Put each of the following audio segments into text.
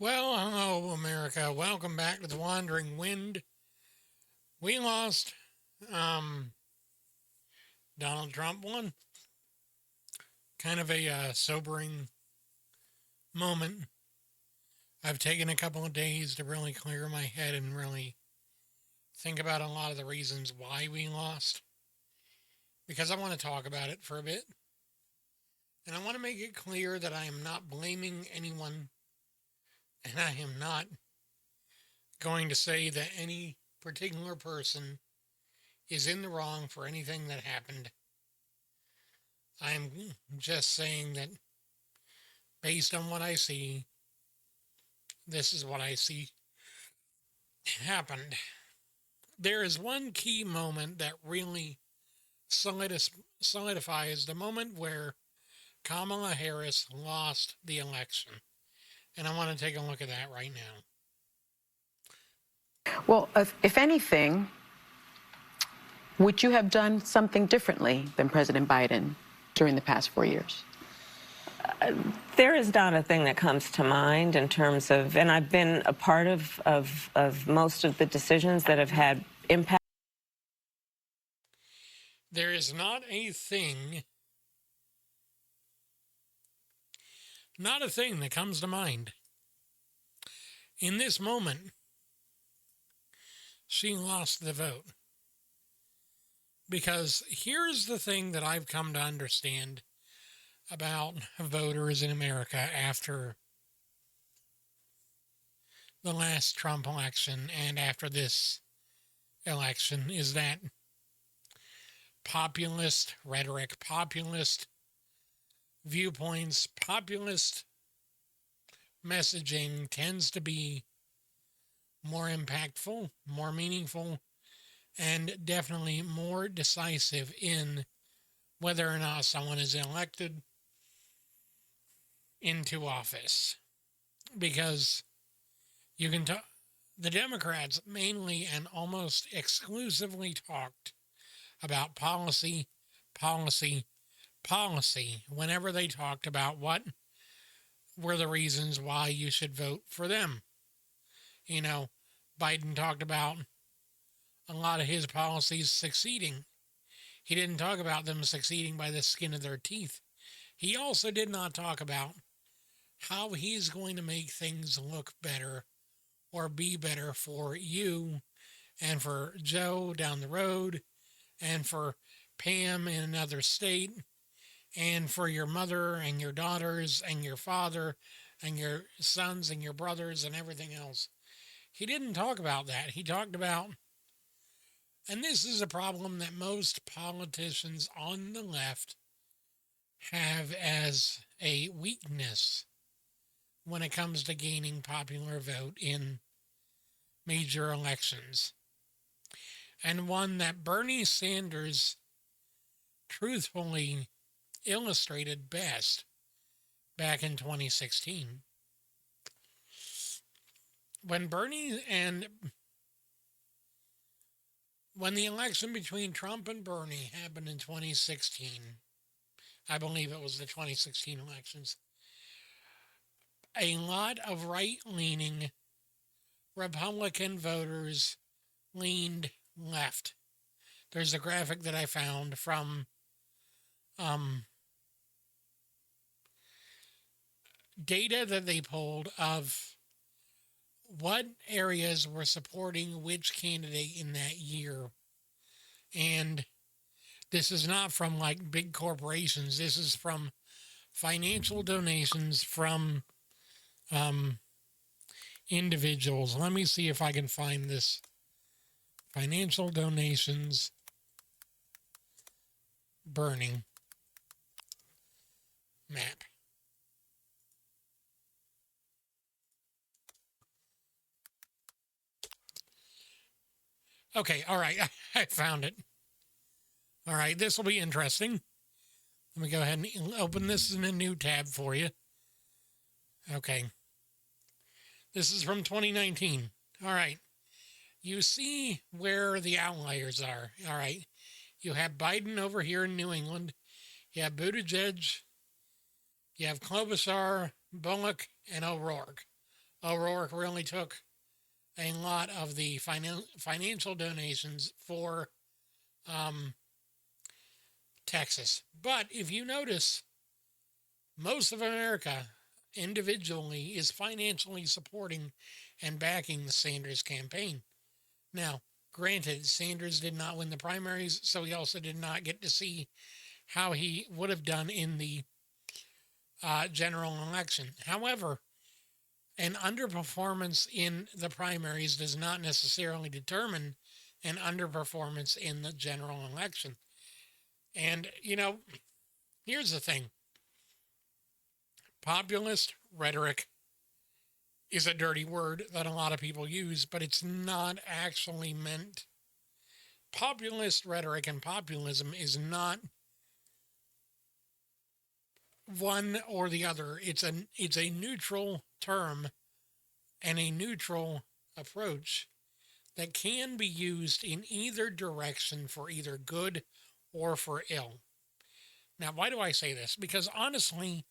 Well, hello, America. Welcome back to the Wandering Wind. We lost. Um, Donald Trump won. Kind of a sobering moment. I've taken a couple of days to really clear my head and really think about a lot of the reasons why we lost. Because I want to talk about it for a bit. And I want to make it clear that I am not blaming anyone. And I am not going to say that any particular person is in the wrong for anything that happened. I'm just saying that based on what I see, this is what I see happened. There is one key moment that really solidifies the moment where Kamala Harris lost the election. And I want to take a look at that right now. Well, if anything, would you have done something differently than President Biden during the past 4 years? There is not a thing that comes to mind in terms of, and I've been a part of most of the decisions that have had impact. There is not a thing that comes to mind. In this moment, she lost the vote. Because here's the thing that I've come to understand about voters in America after the last Trump election and after this election is that populist rhetoric, populist viewpoints, populist messaging tends to be more impactful, more meaningful, and definitely more decisive in whether or not someone is elected into office. Because you can talk, the Democrats mainly and almost exclusively talked about policy whenever they talked about what were the reasons why you should vote for them. You know, Biden talked about a lot of his policies succeeding. He didn't talk about them succeeding by the skin of their teeth. He also did not talk about how he's going to make things look better or be better for you and for Joe down the road and for Pam in another state and for your mother and your daughters and your father and your sons and your brothers and everything else. He didn't talk about that. He talked about, and this is a problem that most politicians on the left have as a weakness when it comes to gaining popular vote in major elections. And one that Bernie Sanders truthfully illustrated best back in 2016. When the election between Trump and Bernie happened in 2016, I believe it was the 2016 elections, a lot of right-leaning Republican voters leaned left. There's a graphic that I found from data that they pulled of what areas were supporting which candidate in that year. And this is not from like big corporations. This is from financial donations from individuals. Let me see if I can find this financial donations Bernie map. Okay, all right, I found it. All right, this will be interesting. Let me go ahead and open this in a new tab for you. Okay. This is from 2019. All right. You see where the outliers are. All right. You have Biden over here in New England. You have Buttigieg. You have Klobuchar, Bullock, and O'Rourke O'Rourke really took a lot of the financial donations for Texas. But if you notice, most of America individually is financially supporting and backing the Sanders campaign. Now, granted, Sanders did not win the primaries, so he also did not get to see how he would have done in the general election. However, an underperformance in the primaries does not necessarily determine an underperformance in the general election. And, here's the thing. Populist rhetoric is a dirty word that a lot of people use, but it's not actually meant. Populist rhetoric and populism is not one or the other. It's a neutral term and a neutral approach that can be used in either direction for either good or for ill. Now, why do I say this? Because honestly,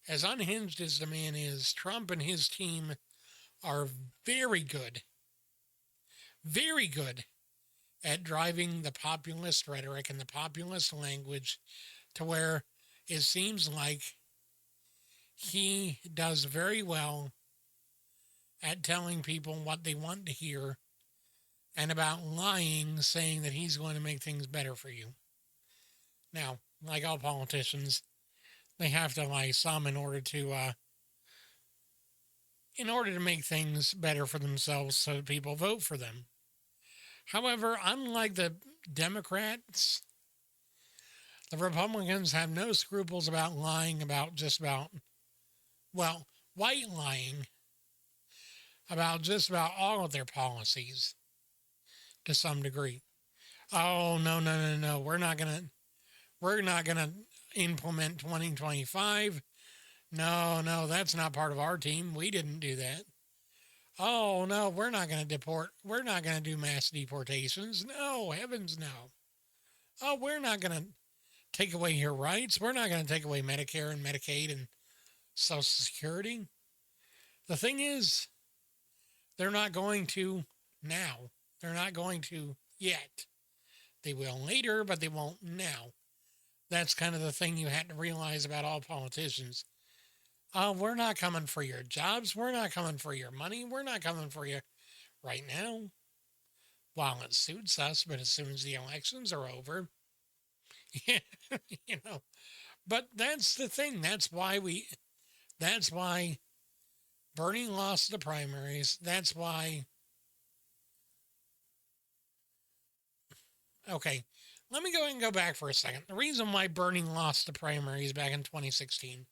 as unhinged as the man is, Trump and his team are very good at driving the populist rhetoric and the populist language to where it seems like he does very well at telling people what they want to hear and about lying, saying that he's going to make things better for you. Now, like all politicians, they have to lie some in order to make things better for themselves so people vote for them. However, unlike the Democrats, the Republicans have no scruples about lying about white lying about just about all of their policies to some degree. Oh, no. We're not going to implement 2025. No, that's not part of our team. We didn't do that. Oh, no, we're not going to deport. We're not going to do mass deportations. No, heavens no. Oh, we're not going to take away your rights. We're not going to take away Medicare and Medicaid and Social Security. The thing is, they're not going to now. They're not going to yet. They will later, but they won't now. That's kind of the thing you had to realize about all politicians. We're not coming for your jobs. We're not coming for your money. We're not coming for you right now while it suits us. But as soon as the elections are over, But that's the thing. That's why Bernie lost the primaries. That's why. Okay, let me go ahead and go back for a second. The reason why Bernie lost the primaries back in 2016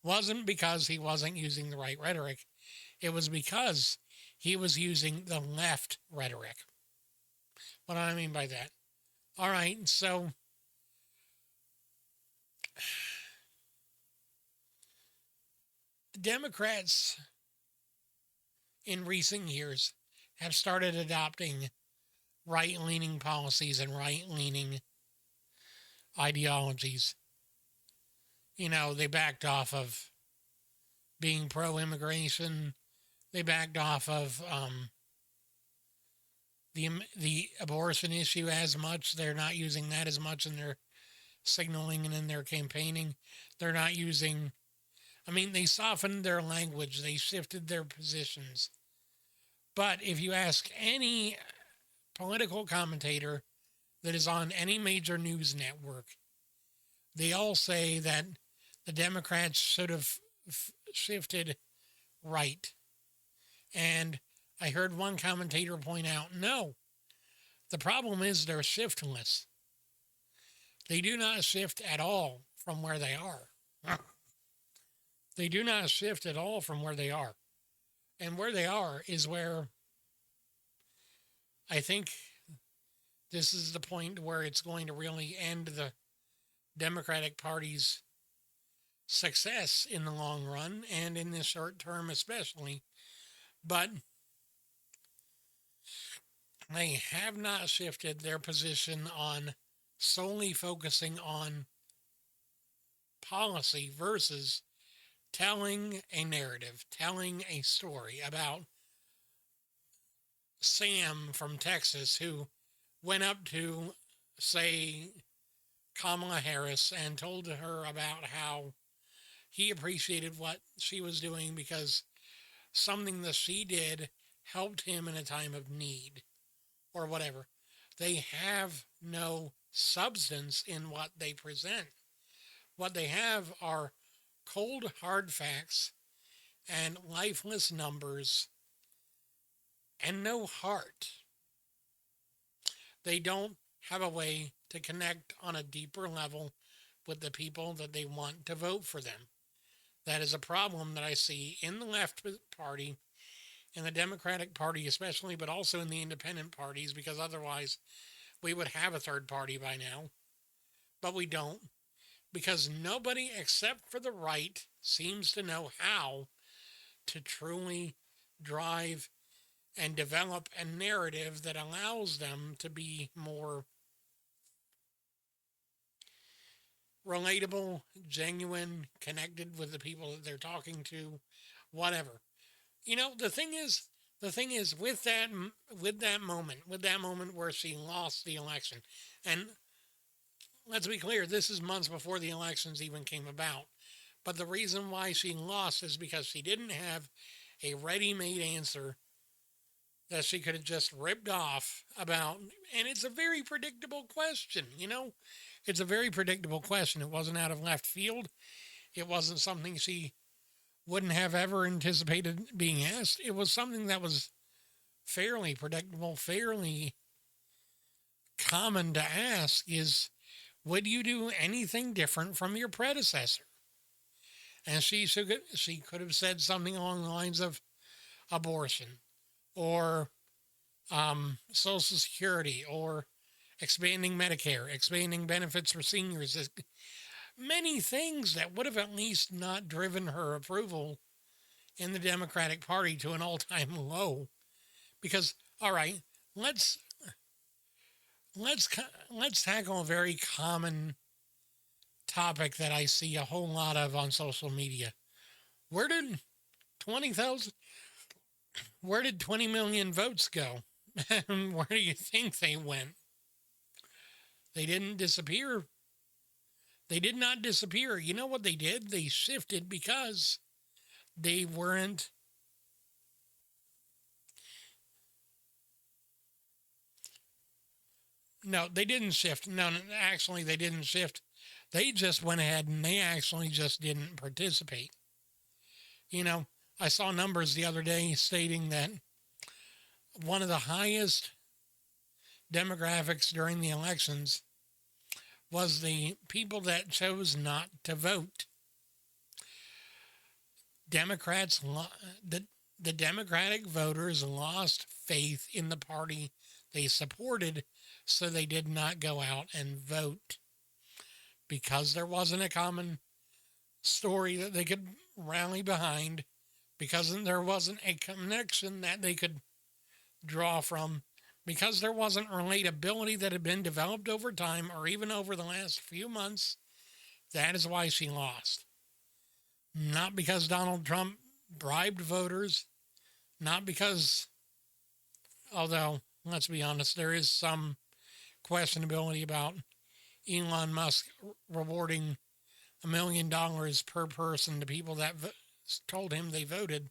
wasn't because he wasn't using the right rhetoric. It was because he was using the left rhetoric. What do I mean by that? All right, so the Democrats in recent years have started adopting right-leaning policies and right-leaning ideologies. They backed off of being pro-immigration. They backed off of the abortion issue as much. They're not using that as much in their signaling and in their campaigning. They're not using... they softened their language. They shifted their positions. But if you ask any political commentator that is on any major news network, they all say that the Democrats should have shifted right. And I heard one commentator point out, no, the problem is they're shiftless. They do not shift at all from where they are. They do not shift at all from where they are. And where they are is where I think this is the point where it's going to really end the Democratic Party's success in the long run and in the short term especially. But they have not shifted their position on solely focusing on policy versus telling a narrative, telling a story about Sam from Texas who went up to, say, Kamala Harris and told her about how he appreciated what she was doing because something that she did helped him in a time of need or whatever. They have no substance in what they present. What they have are cold, hard facts and lifeless numbers and no heart. They don't have a way to connect on a deeper level with the people that they want to vote for them. That is a problem that I see in the left party, in the Democratic Party especially, but also in the independent parties, because otherwise we would have a third party by now. But we don't, because nobody except for the right seems to know how to truly drive and develop a narrative that allows them to be more relatable, genuine, connected with the people that they're talking to, whatever. You know, the thing is with that moment where she lost the election, and let's be clear, this is months before the elections even came about. But the reason why she lost is because she didn't have a ready-made answer that she could have just ripped off about. And it's a very predictable question, you know? It's a very predictable question. It wasn't out of left field. It wasn't something she wouldn't have ever anticipated being asked. It was something that was fairly predictable, fairly common to ask is, would you do anything different from your predecessor? And she could have said something along the lines of abortion or Social Security or expanding Medicare, expanding benefits for seniors. Many things that would have at least not driven her approval in the Democratic Party to an all-time low. Because, all right, let's tackle a very common topic that I see a whole lot of on social media. Where did 20 million votes go? Where do you think they went? They didn't disappear. They did not disappear. You know what they did? They shifted because they weren't. No, they didn't shift. No, actually, they didn't shift. They just went ahead and they actually just didn't participate. You know, I saw numbers the other day stating that one of the highest demographics during the elections was the people that chose not to vote. The Democratic voters lost faith in the party they supported, so they did not go out and vote. Because there wasn't a common story that they could rally behind, because there wasn't a connection that they could draw from, because there wasn't relatability that had been developed over time or even over the last few months, that is why she lost. Not because Donald Trump bribed voters, not because, although, let's be honest, there is some questionability about Elon Musk rewarding $1 million per person to people that told him they voted.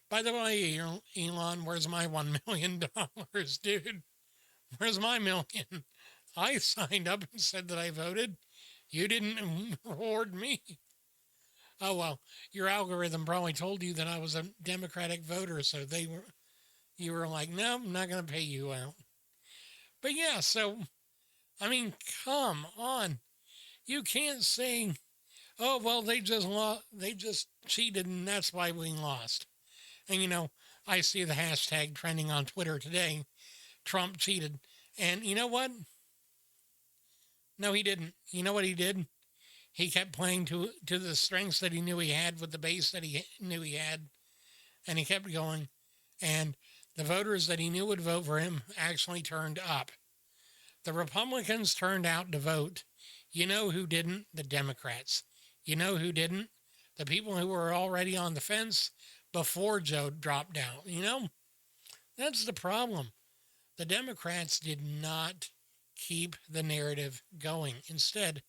By the way, Elon, where's my $1 million, dude? Where's my million? I signed up and said that I voted. You didn't reward me. Oh, well, your algorithm probably told you that I was a Democratic voter, so you were like, no, I'm not going to pay you out. But yeah, so, I mean, come on. You can't say, oh, well, they just cheated and that's why we lost. And, you know, I see the hashtag trending on Twitter today, Trump cheated. And you know what? No, he didn't. You know what he did? He kept playing to the strengths that he knew he had with the base that he knew he had. And he kept going. And the voters that he knew would vote for him actually turned up. The Republicans turned out to vote. You know who didn't? The Democrats. You know who didn't? The people who were already on the fence before Joe dropped out. That's the problem. The Democrats did not keep the narrative going. Instead,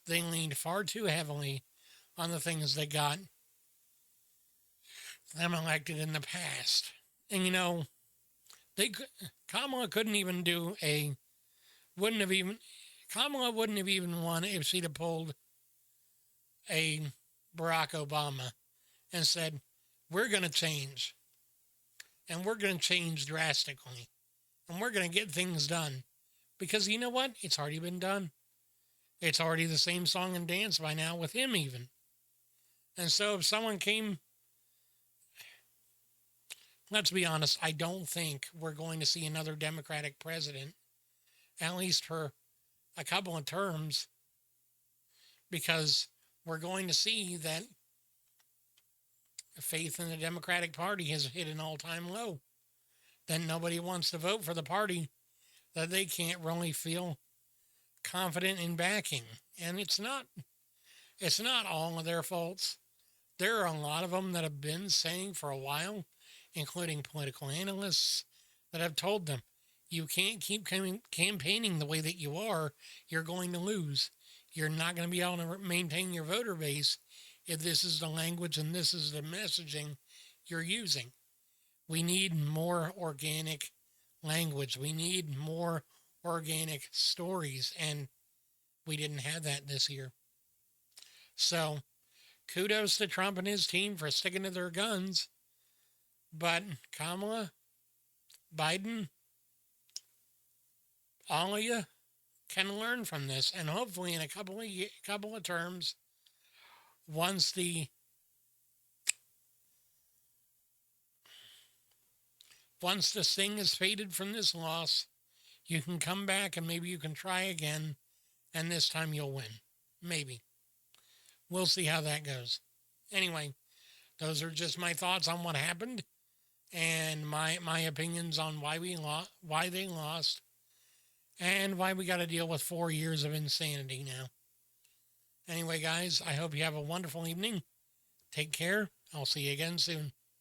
they leaned far too heavily on the things that got them elected in the past. And Kamala couldn't even Kamala wouldn't have even won if she'd have pulled a Barack Obama and said, we're going to change. And we're going to change drastically. And we're going to get things done. Because you know what? It's already been done. It's already the same song and dance by now with him even. And so if someone came, let's be honest, I don't think we're going to see another Democratic president, at least for a couple of terms, because we're going to see that faith in the Democratic Party has hit an all-time low. Then nobody wants to vote for the party that they can't really feel confident in backing. And it's not all of their faults. There are a lot of them that have been saying for a while, including political analysts, that have told them, you can't keep campaigning the way that you are. You're going to lose. You're not going to be able to maintain your voter base if this is the language and this is the messaging you're using. We need more organic language. We need more organic stories, and we didn't have that this year. So, kudos to Trump and his team for sticking to their guns. But Kamala, Biden, all of you can learn from this, and hopefully in a couple of terms, once the sting is faded from this loss, you can come back and maybe you can try again, and this time you'll win. Maybe. We'll see how that goes. Anyway, those are just my thoughts on what happened and my opinions on why they lost, and why we got to deal with 4 years of insanity now. Anyway, guys, I hope you have a wonderful evening. Take care. I'll see you again soon.